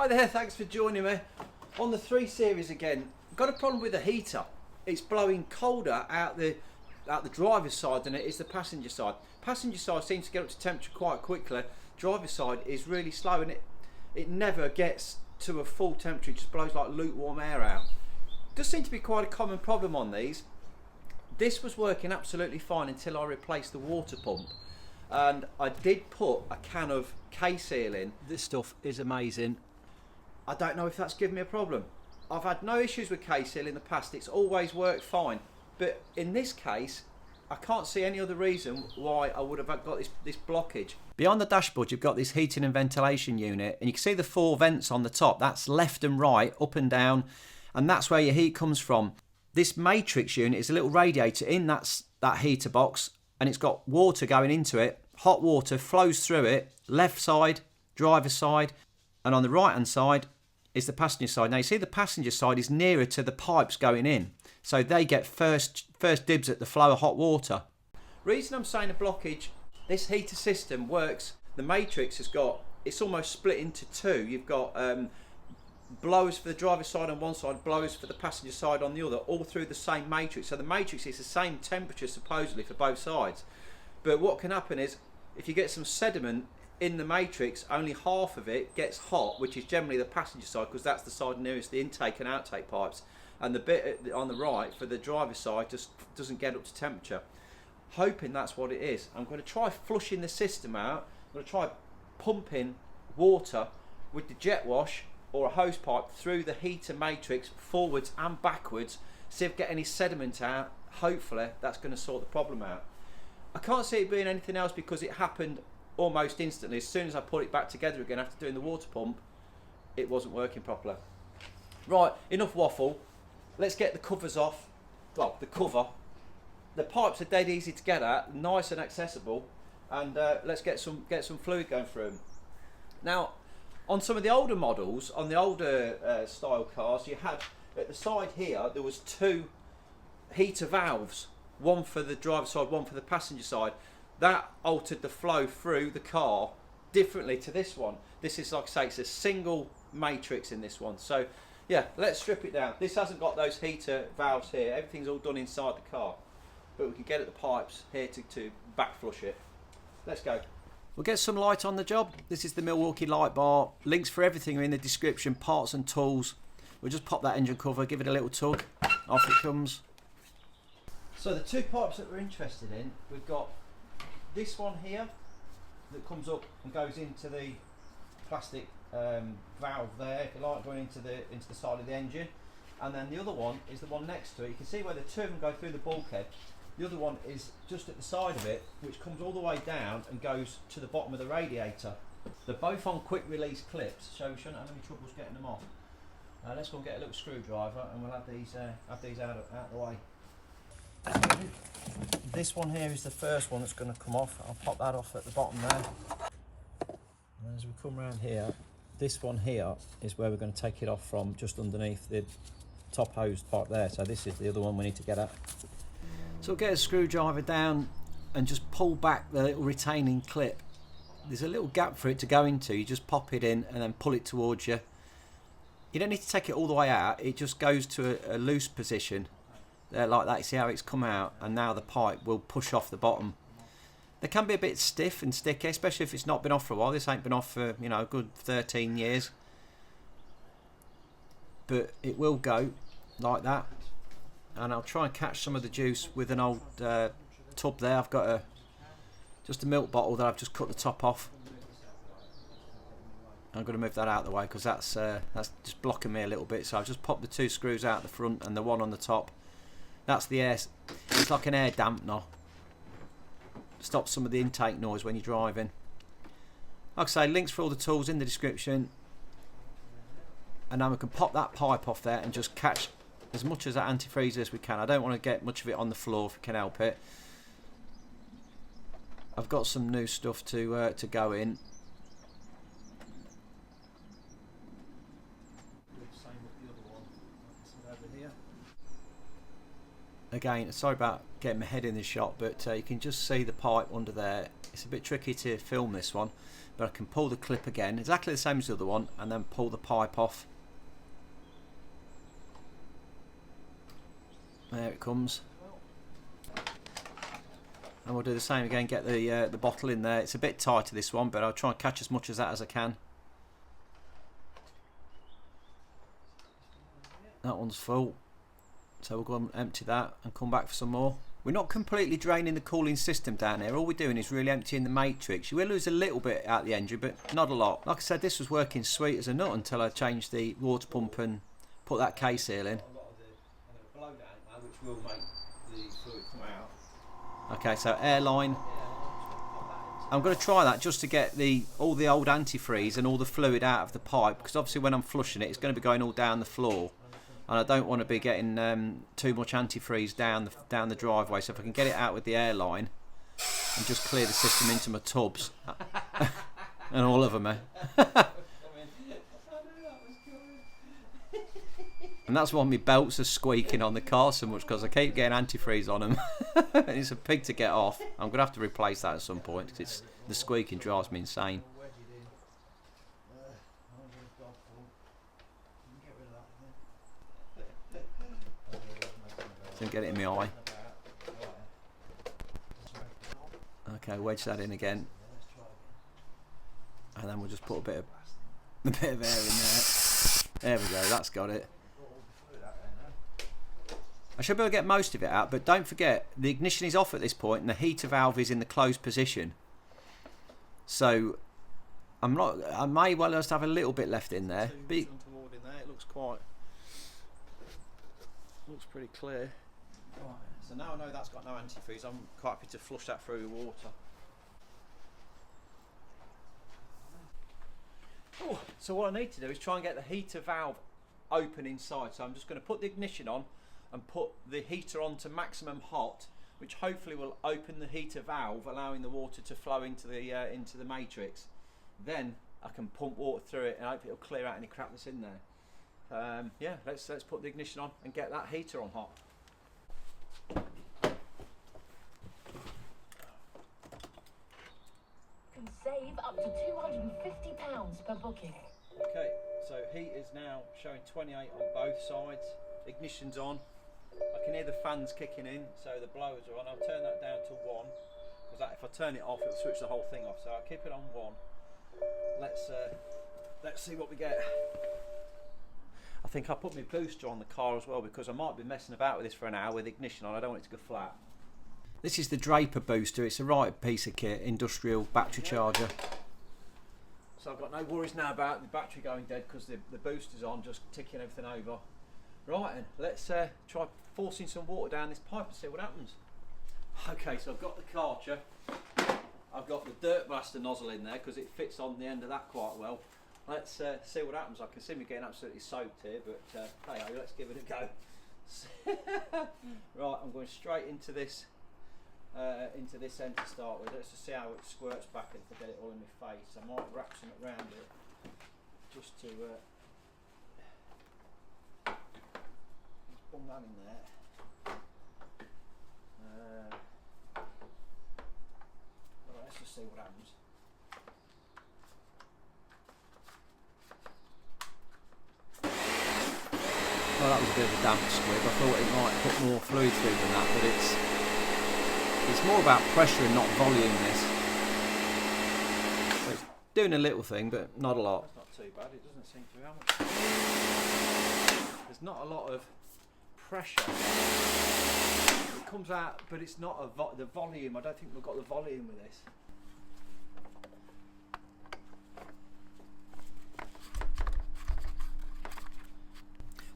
Hi there, thanks for joining me. On the 3 Series again, got a problem with the heater. It's blowing colder out the driver's side than it is the passenger side. Passenger side seems to get up to temperature quite quickly. Driver's side is really slow and it never gets to a full temperature, it just blows like lukewarm air out. Does seem to be quite a common problem on these. This was working absolutely fine until I replaced the water pump. And I did put a can of K-Seal in. This stuff is amazing. I don't know if that's given me a problem. I've had no issues with K-Seal in the past. It's always worked fine. But in this case, I can't see any other reason why I would have got this blockage. Beyond the dashboard, you've got this heating and ventilation unit. And you can see the 4 vents on the top. That's left and right, up and down. And that's where your heat comes from. This matrix unit is a little radiator in that heater box. And it's got water going into it. Hot water flows through it, left side, driver's side, and on the right hand side is the passenger side. Now you see the passenger side is nearer to the pipes going in, so they get first dibs at the flow of hot water. Reason I'm saying a blockage, this heater system works, the matrix it's almost split into 2. You've got blowers for the driver's side on one side, blowers for the passenger side on the other, all through the same matrix. So the matrix is the same temperature supposedly for both sides. But what can happen is, if you get some sediment in the matrix, only half of it gets hot, which is generally the passenger side, because that's the side nearest the intake and outtake pipes. And the bit on the right for the driver's side just doesn't get up to temperature. Hoping that's what it is. I'm going to try flushing the system out. I'm going to try pumping water with the jet wash or a hose pipe through the heater matrix forwards and backwards, see if I get any sediment out. Hopefully that's going to sort the problem out. I can't see it being anything else because it happened almost instantly. As soon as I put it back together again after doing the water pump, it wasn't working properly. Right, enough waffle. Let's get the covers off. Well, the cover. The pipes are dead easy to get at, nice and accessible, and let's get some fluid going through them. Now, on some of the older models, on the older style cars, you had at the side here there was 2 heater valves, one for the driver's side, one for the passenger side. That altered the flow through the car differently to this one. This is, like I say, it's a single matrix in this one. So yeah, let's strip it down. This hasn't got those heater valves here. Everything's all done inside the car, but we can get at the pipes here to back flush it. Let's go. We'll get some light on the job. This is the Milwaukee light bar. Links for everything are in the description, parts and tools. We'll just pop that engine cover, give it a little tug, off it comes. So the 2 pipes that we're interested in, we've got this one here that comes up and goes into the plastic valve there, if you like, going into the side of the engine. And then the other one is the one next to it. You can see where the 2 of them go through the bulkhead. The other one is just at the side of it, which comes all the way down and goes to the bottom of the radiator. They're both on quick release clips, so we shouldn't have any troubles getting them off. Let's go and get a little screwdriver and we'll have these out of the way. This one here is the first one that's going to come off. I'll pop that off at the bottom there. And as we come around here, this one here is where we're going to take it off from, just underneath the top hose part there. So this is the other one we need to get at. So we'll get a screwdriver down and just pull back the little retaining clip. There's a little gap for it to go into. You just pop it in and then pull it towards you. You don't need to take it all the way out. It just goes to a loose position there like that. You see how it's come out, and now the pipe will push off the bottom. They can be a bit stiff and sticky, especially if it's not been off for a while. This ain't been off for, you know, a good 13 years. But it will go like that. And I'll try and catch some of the juice with an old tub there. I've got just a milk bottle that I've just cut the top off. I'm going to move that out of the way because that's just blocking me a little bit. So I've just popped the 2 screws out the front and the one on the top. That's the air. It's like an air dampener. Stops some of the intake noise when you're driving. Like I say, links for all the tools in the description. And now we can pop that pipe off there and just catch as much of that antifreeze as we can. I don't want to get much of it on the floor if we can help it. I've got some new stuff to go in. Again, sorry about getting my head in the shot, but you can just see the pipe under there It's a bit tricky to film this one, but I can pull the clip again, exactly the same as the other one, and then pull the pipe off. There it comes. And we'll do the same again, get the bottle in there. It's a bit tighter, this one, but I'll try and catch as much of that as I can. That one's full, so we'll go and empty that and come back for some more. We're not completely draining the cooling system down here. All we're doing is really emptying the matrix. You will lose a little bit out the engine, but not a lot. Like I said, this was working sweet as a nut until I changed the water pump and put that case seal in. Okay, so airline. I'm going to try that just to get all the old antifreeze and all the fluid out of the pipe, because obviously when I'm flushing it, it's going to be going all down the floor. And I don't want to be getting too much antifreeze down the driveway. So if I can get it out with the airline and just clear the system into my tubs, and all of them, and that's why my belts are squeaking on the car so much, because I keep getting antifreeze on them. It's a pig to get off. I'm going to have to replace that at some point, because the squeaking drives me insane. Didn't get it in my eye. Okay, wedge that in again, and then we'll just put a bit of air in there. There we go, that's got it. I should be able to get most of it out, but don't forget the ignition is off at this point and the heater valve is in the closed position. So I may well just have a little bit left in there. It looks pretty clear. Right, so now I know that's got no antifreeze, I'm quite happy to flush that through with water. Oh, so what I need to do is try and get the heater valve open inside. So I'm just going to put the ignition on and put the heater on to maximum hot, which hopefully will open the heater valve, allowing the water to flow into the matrix. Then I can pump water through it and hopefully it'll clear out any crap that's in there. Yeah, let's put the ignition on and get that heater on hot. Can save up to £250 per booking. Okay, so heat is now showing 28 on both sides. Ignition's on. I can hear the fans kicking in, so the blowers are on. I'll turn that down to 1, because if I turn it off, it'll switch the whole thing off. So I'll keep it on 1. Let's see what we get. I think I'll put my booster on the car as well, because I might be messing about with this for an hour with ignition on. I don't want it to go flat. This is the Draper booster. It's a right piece of kit, industrial battery charger. So I've got no worries now about the battery going dead, because the booster's on, just ticking everything over. Right, and let's try forcing some water down this pipe and see what happens. Okay, so I've got the Karcher. I've got the Dirt Blaster nozzle in there because it fits on the end of that quite well. Let's see what happens. I can see me getting absolutely soaked here, but hey, let's give it a go. Right, I'm going straight into this end to start with. Let's just see how it squirts back and if I get it all in my face. I might wrap something around it just to just bung that in there. Well, let's just see what happens. Well, that was a bit of a damp squib. I thought it might put more fluid through than that, but it's more about pressure and not volume, this. So it's doing a little thing, but not a lot. That's not too bad. It doesn't seem to be how much. There's not a lot of pressure. It comes out, but it's not the volume. I don't think we've got the volume with this.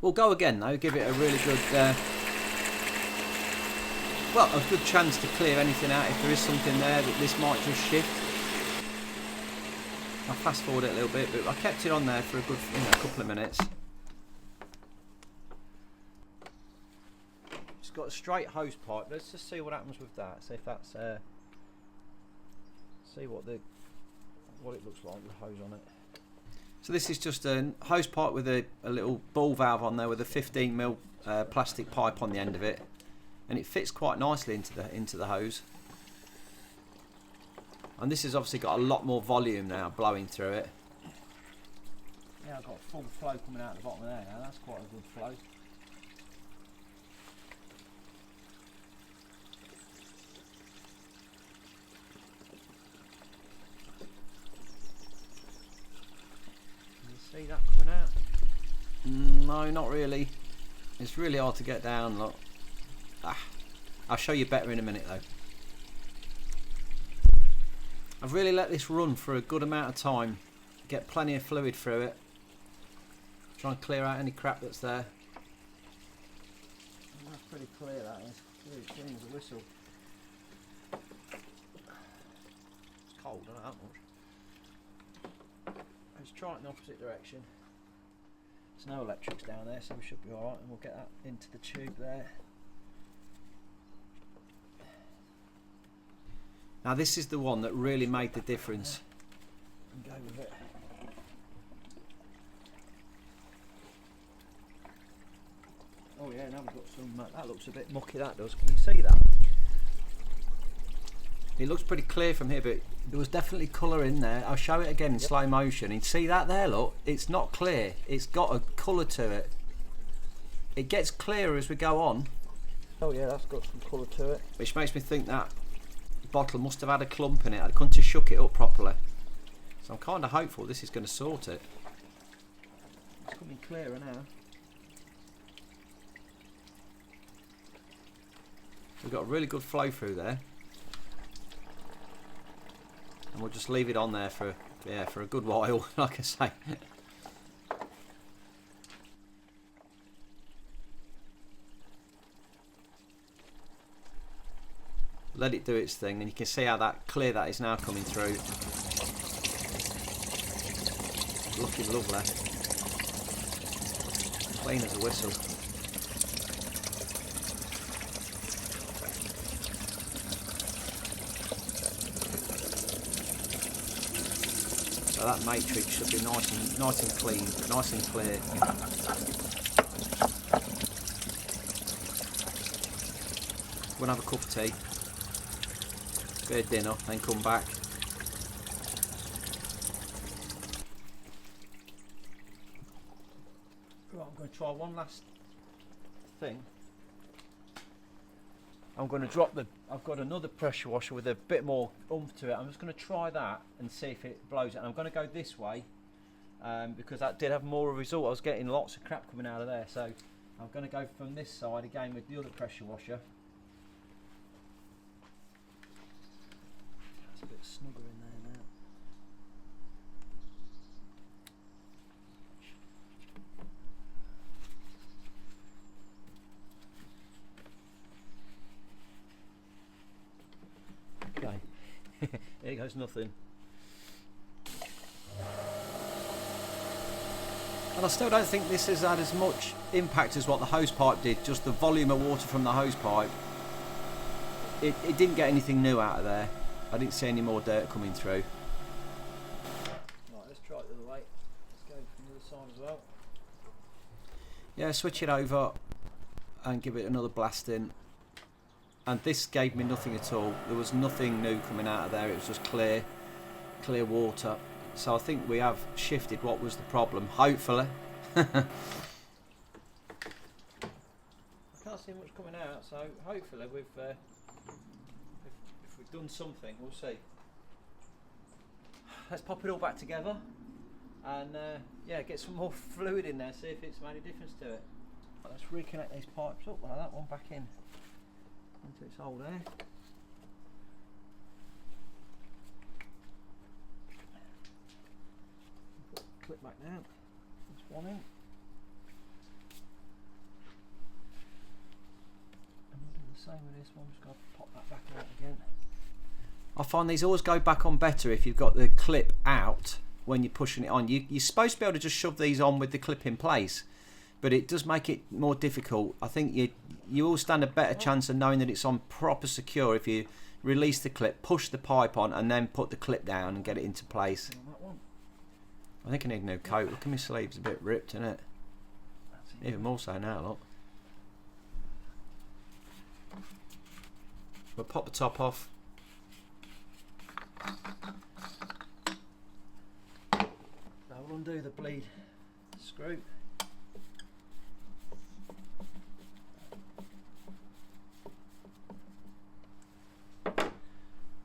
We'll go again though, give it a really good, well, a good chance to clear anything out if there is something there that this might just shift. I'll fast forward it a little bit, but I kept it on there for a good couple of minutes. It's got a straight hose pipe. Let's just see what happens with that. See if that's, see what it looks like with the hose on it. So this is just a hose pipe with a little ball valve on there with a 15mm plastic pipe on the end of it, and it fits quite nicely into the hose. And this has obviously got a lot more volume now blowing through it. Yeah, I've got full flow coming out the bottom of there now. That's quite a good flow. Can you see that coming out? No, not really. It's really hard to get down, look. I'll show you better in a minute though. I've really let this run for a good amount of time. Get plenty of fluid through it. Try and clear out any crap that's there. That's pretty clear, that is. Really clean as a whistle. It's cold, I don't know that much. Let's try it in the opposite direction. There's no electrics down there, so we should be alright, and we'll get that into the tube there. Now this is the one that really made the difference. And go with it. Oh yeah, now we've got some, that looks a bit mucky, that does. Can you see that? It looks pretty clear from here, but there was definitely colour in there. I'll show it again in slow motion. And see that there, look? It's not clear. It's got a colour to it. It gets clearer as we go on. Oh yeah, that's got some colour to it. Which makes me think that bottle must have had a clump in it. I couldn't have shook it up properly. So I'm kind of hopeful this is going to sort it. It's coming clearer now. We've got a really good flow through there. And we'll just leave it on there for a good while, like I say. Let it do its thing, and you can see how that clear that is now coming through. Looking lovely. Clean as a whistle. So that matrix should be nice and clean, nice and clear. We're gonna have a cup of tea, bit of dinner, then come back. Right, I'm going to try one last thing. I'm going to drop I've got another pressure washer with a bit more oomph to it. I'm just going to try that and see if it blows it. And I'm going to go this way because that did have more of a result. I was getting lots of crap coming out of there. So I'm going to go from this side again with the other pressure washer. It's a bit snugger in there now. Okay, here goes nothing. And I still don't think this has had as much impact as what the hose pipe did, just the volume of water from the hose pipe. It didn't get anything new out of there. I didn't see any more dirt coming through. Right, let's try it the other way. Let's go from the other side as well. Yeah, switch it over and give it another blast in. And this gave me nothing at all. There was nothing new coming out of there. It was just clear water. So I think we have shifted what was the problem, hopefully. I can't see much coming out, so hopefully if we've done something, we'll see. Let's pop it all back together and yeah, get some more fluid in there, see if it's made a difference to it. Let's reconnect these pipes up like that, one back in into its hole there. Put the clip back down. That's one in. And we'll do the same with this one, just got to pop that back out again. I find these always go back on better if you've got the clip out when you're pushing it on. You're supposed to be able to just shove these on with the clip in place, but it does make it more difficult. I think you will stand a better chance of knowing that it's on proper secure if you release the clip, push the pipe on, and then put the clip down and get it into place. I think I need a new coat. Look at my sleeves, a bit ripped, isn't it? Even more so now, look. We'll pop the top off. undo the bleed screw.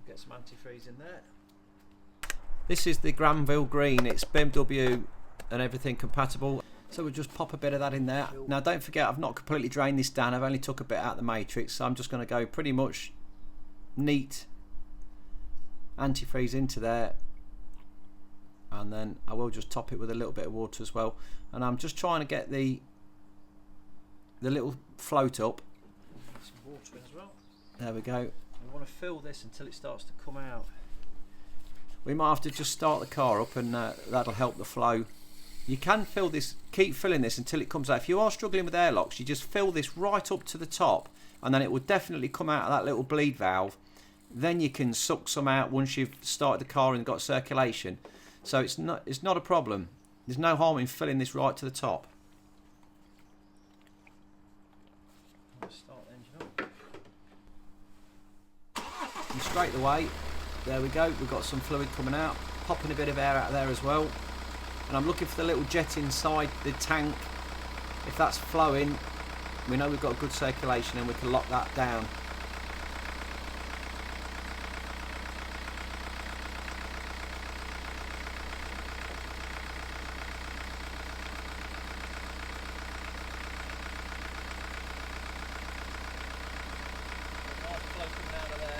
Get some antifreeze in there. This is the Granville green. It's BMW and everything compatible. So we'll just pop a bit of that in there. Now don't forget, I've not completely drained this down. I've only took a bit out of the matrix. So I'm just going to go pretty much neat antifreeze into there. And then I will just top it with a little bit of water as well. And I'm just trying to get the little float up. Some water in as well. There we go. We want to fill this until it starts to come out. We might have to just start the car up, and that'll help the flow. You can fill this, keep filling this until it comes out. If you are struggling with airlocks, you just fill this right up to the top, and then it will definitely come out of that little bleed valve. Then you can suck some out once you've started the car and got circulation. So it's not a problem. There's no harm in filling this right to the top. Start the engine up. And straight away, there we go. We've got some fluid coming out, popping a bit of air out of there as well. And I'm looking for the little jet inside the tank. If that's flowing, we know we've got a good circulation and we can lock that down.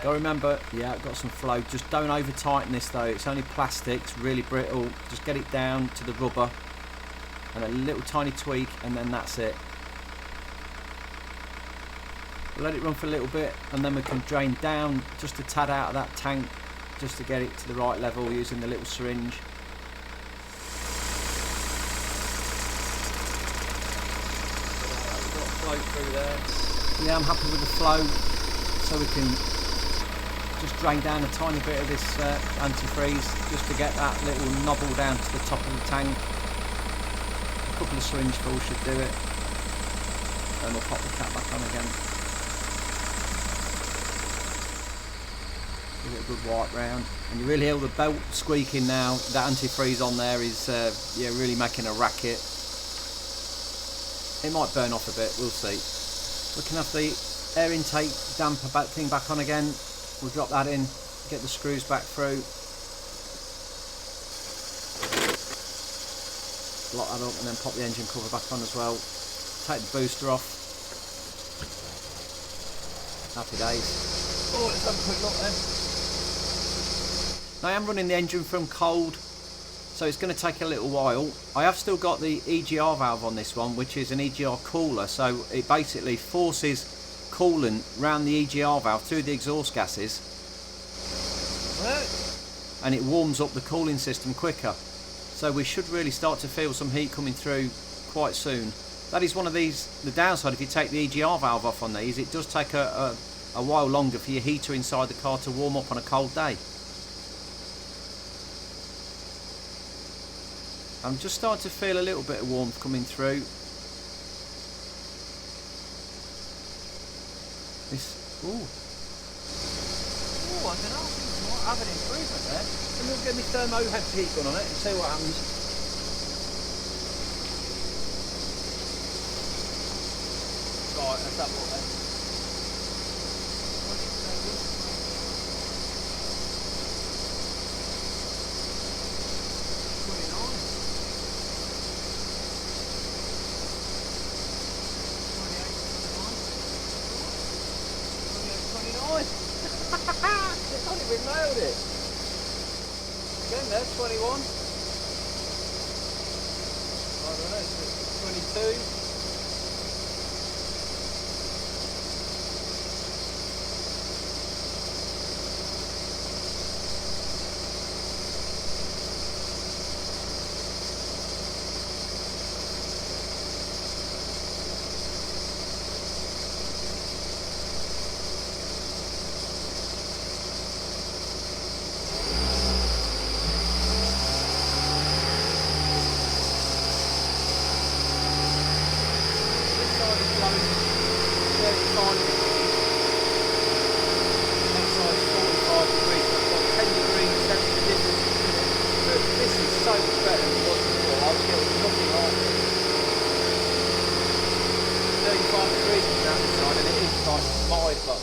Got to remember, yeah, got some flow. Just don't over tighten this though. It's only plastic, it's really brittle. Just get it down to the rubber and a little tiny tweak, and then that's it. Let it run for a little bit, and then we can drain down just a tad out of that tank, just to get it to the right level using the little syringe. Got flow through there. Yeah, I'm happy with the flow, so we can just drain down a tiny bit of this antifreeze just to get that little knobble down to the top of the tank. A couple of syringefuls should do it. Then we'll pop the cap back on again. Give it a good wipe round. And you really hear the belt squeaking now. That antifreeze on there is yeah, really making a racket. It might burn off a bit, we'll see. We can have the air intake damper thing back on again. We'll drop that in, get the screws back through. Lock that up and then pop the engine cover back on as well. Take the booster off. Happy days. Oh, let's have a quick look then. Now I am running the engine from cold, so it's going to take a little while. I have still got the EGR valve on this one, which is an EGR cooler, so it basically forces coolant round the EGR valve through the exhaust gases, and it warms up the cooling system quicker. So we should really start to feel some heat coming through quite soon. That is one of these, the downside if you take the EGR valve off on these, it does take a while longer for your heater inside the car to warm up on a cold day. I'm just starting to feel a little bit of warmth coming through. Ooh. Ooh, I don't know, I think we might have an improvement there. And we'll get my thermo head peak gun on it and see what happens. Right, let's have a look then. We nailed it. Again there, 21. I don't know, it's 22. pipe up.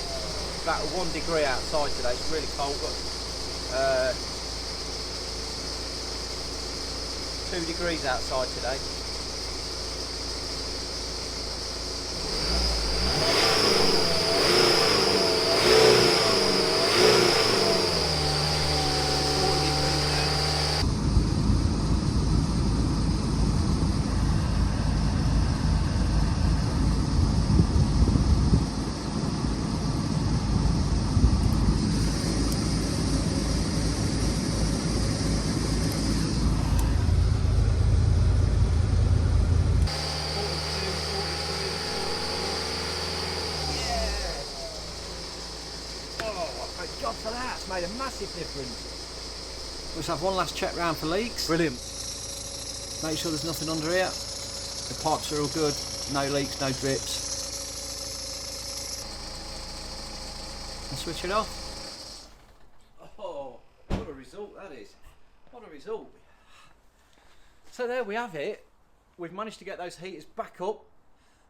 About 1 degree outside today. It's really cold. Got 2 degrees outside today. Thank God for that, it's made a massive difference. Let's have one last check round for leaks. Brilliant. Make sure there's nothing under here. The pipes are all good, no leaks, no drips. And switch it off. Oh, what a result that is. What a result. So there we have it. We've managed to get those heaters back up.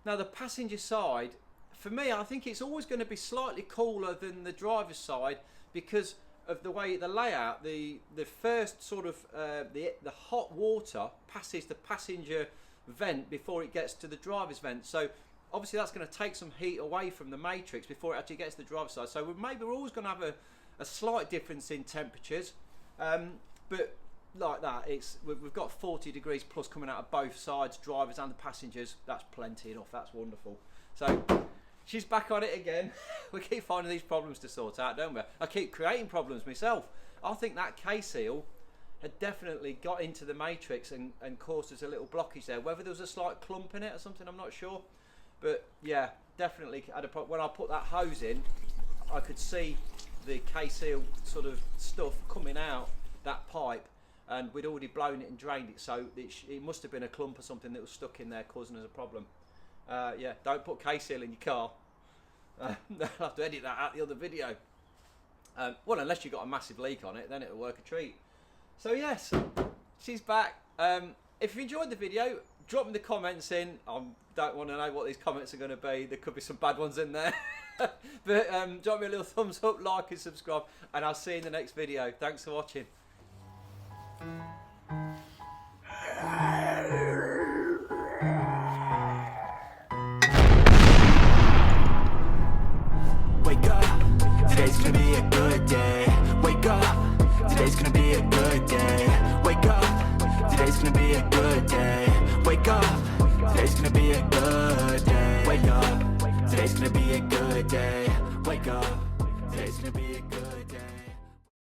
Now the passenger side, for me, I think it's always going to be slightly cooler than the driver's side because of the way the layout. The first sort of the hot water passes the passenger vent before it gets to the driver's vent. So obviously that's going to take some heat away from the matrix before it actually gets to the driver's side. So we're always going to have a slight difference in temperatures, but like that, we've got 40 degrees plus coming out of both sides, drivers and the passengers. That's plenty enough. That's wonderful. So she's back on it again. We keep finding these problems to sort out, don't we? I keep creating problems myself. I think that K-seal had definitely got into the matrix and caused us a little blockage there. Whether there was a slight clump in it or something, I'm not sure. But yeah, definitely had a problem. When I put that hose in, I could see the K-seal sort of stuff coming out that pipe, and we'd already blown it and drained it, so it must have been a clump or something that was stuck in there causing us a problem. Yeah, don't put K-seal in your car. I'll have to edit that out the other video. Well, unless you've got a massive leak on it, then it'll work a treat. So yes, she's back. If you enjoyed the video, drop me the comments in. I don't want to know what these comments are going to be. There could be some bad ones in there. But drop me a little thumbs up, like and subscribe, and I'll see you in the next video. Thanks for watching. Wake up, today's gonna be a good day. Wake up, today's gonna be a good day. Wake up, today's gonna be a good day. Wake up, today's gonna be a good day. Wake up, today's gonna be a good day. Wake up, today's gonna be a good day.